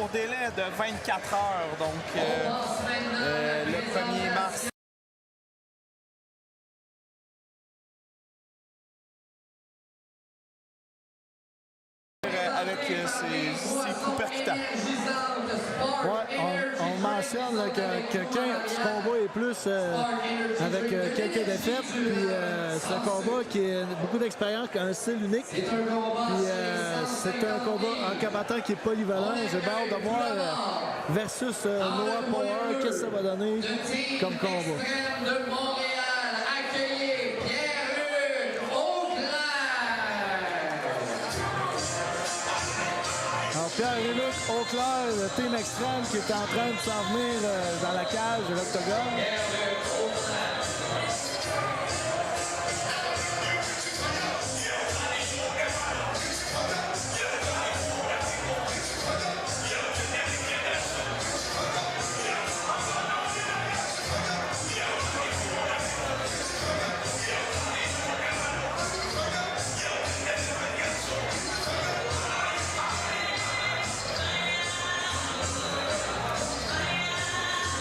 pour délai de 24 heures. Donc, le 1er mars. Avec ses coups percutants. Ouais, on mentionne là, que ce combat est plus avec quelques défaites. Puis c'est un combat qui a beaucoup d'expérience, qui a un style unique. Puis c'est un combat en combattant qui est polyvalent. J'ai hâte de voir versus Noah Power, qu'est-ce que ça va donner comme combat. Alors Pierre-Luc Auclair, le Team Extreme qui est en train de s'en venir dans la cage de l'octogone.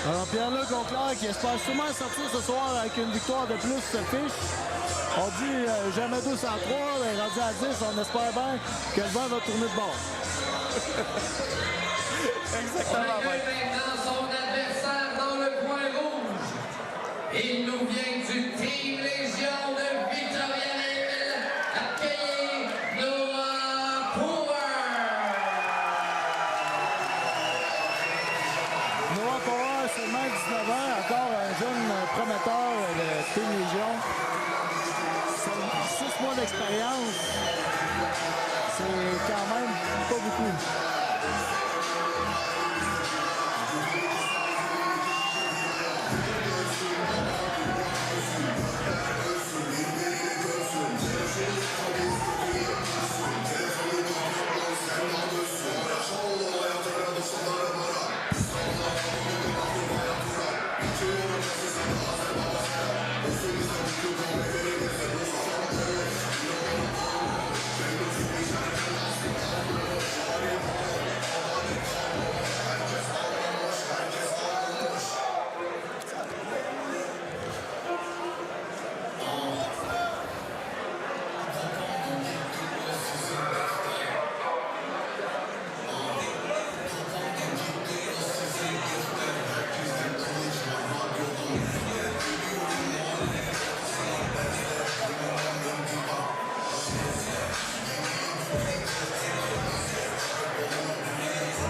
Alors Pierre-Luc Auclair qui espère sûrement sortir ce soir avec une victoire de plus fiche. On dit jamais 2 sans 3, mais rendu à 10, on espère bien que le vent va tourner de bord. Exactement. Maintenant son adversaire dans le coin rouge. Il nous vient du Team Légion de Victoriaville. Accueillez Noah Power. Noah Power, seulement 19 ans, encore un jeune prometteur de Team Légion. 6 mois d'expérience, c'est quand même pas beaucoup.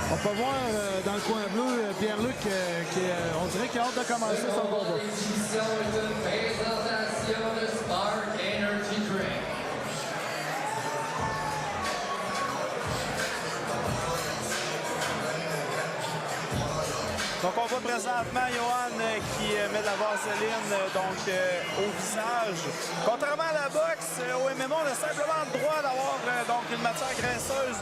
On peut voir dans le coin bleu Pierre-Luc on dirait qu'il a hâte de commencer son combat. L'édition est une présentation de Spark Energy Drink. Donc on voit présentement Johan qui met de la vaseline au visage. Contrairement à la boxe, au MMA, on a simplement le droit d'avoir donc une matière graisseuse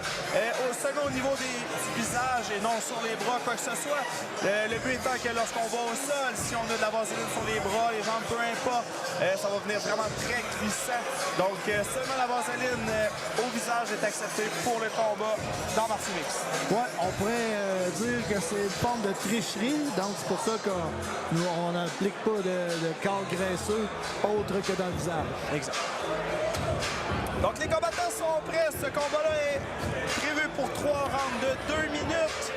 seulement au niveau du visage et non sur les bras, quoi que ce soit. Le but étant que lorsqu'on va au sol, si on a de la vaseline sur les bras, les jambes, peu importe, ça va venir vraiment très cuissant. Donc seulement la vaseline au visage est acceptée pour le combat dans Martimix. Ouais, on pourrait dire que c'est une forme de tricherie, donc c'est pour ça qu'on n'applique pas de corps graisseux autre que dans le visage. Exact. Donc les combattants sont prêts. Ce combat-là est prévu pour 3 rounds de 2 minutes.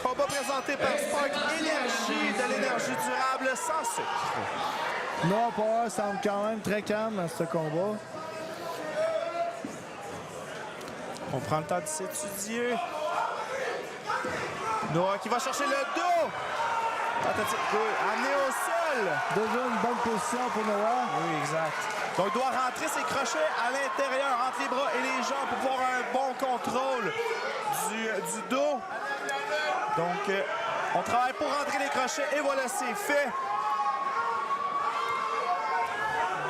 Combat présenté par Spark Energy, de l'énergie durable sans sucre. Noah Power semble quand même très calme à ce combat. On prend le temps de s'étudier. Noah qui va chercher le dos. Amené au sol. Déjà une bonne position pour Noah. Oui, exact. Donc, il doit rentrer ses crochets à l'intérieur, entre les bras et les jambes pour pouvoir un bon contrôle du dos. Donc, on travaille pour rentrer les crochets et voilà, c'est fait.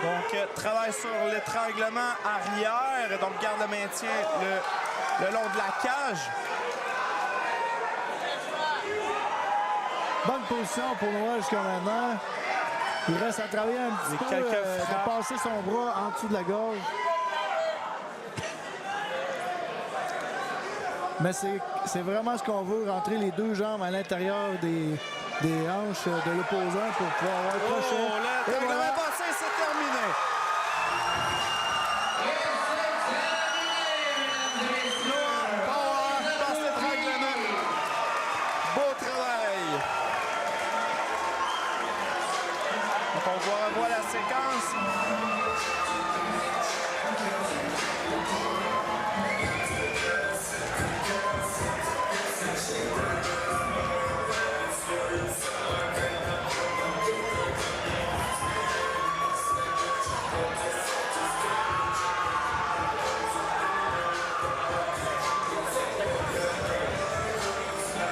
Donc, travaille sur l'étranglement arrière. Donc, garde le maintien le long de la cage. Bonne position pour Noah jusqu'à maintenant. Il reste à travailler un petit peu, de passer son bras en dessous de la gorge. Mais c'est vraiment ce qu'on veut, rentrer les deux jambes à l'intérieur des hanches de l'opposant pour pouvoir avoir le crochet. Le règlement passé, c'est terminé. Noah Power passe le règlement. Beau travail. Donc on va revoir la séquence.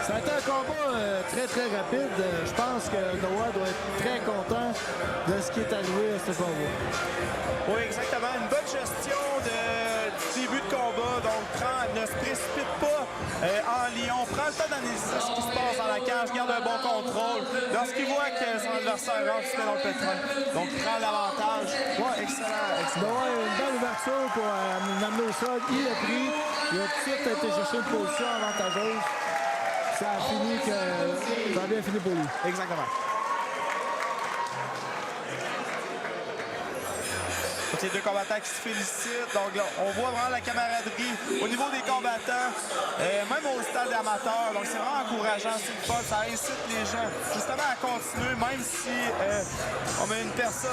Ça a été un combat très rapide. Je pense que Noah doit être très content de ce qui est arrivé à ce combat. Oui, exactement. Une bonne gestion du début de combat. Donc, ne se précipite pas en lion. Prend le temps d'analyser ce qui se passe dans la cage. Garde un bon contrôle. Lorsqu'il voit que son adversaire rentre, il se met dans le pétrin. Donc, prend l'avantage. Ouais, excellent. Noah a une belle ouverture pour l'amener au sol. Il a pris. Il a tout de suite été chercher une position avantageuse. Ça a bien fini pour lui. Exactement. Donc, les deux combattants qui se félicitent. Donc, là, on voit vraiment la camaraderie au niveau des combattants, même au stade amateur. Donc, c'est vraiment encourageant, c'est le fun. Ça incite les gens justement à continuer, même si on met une personne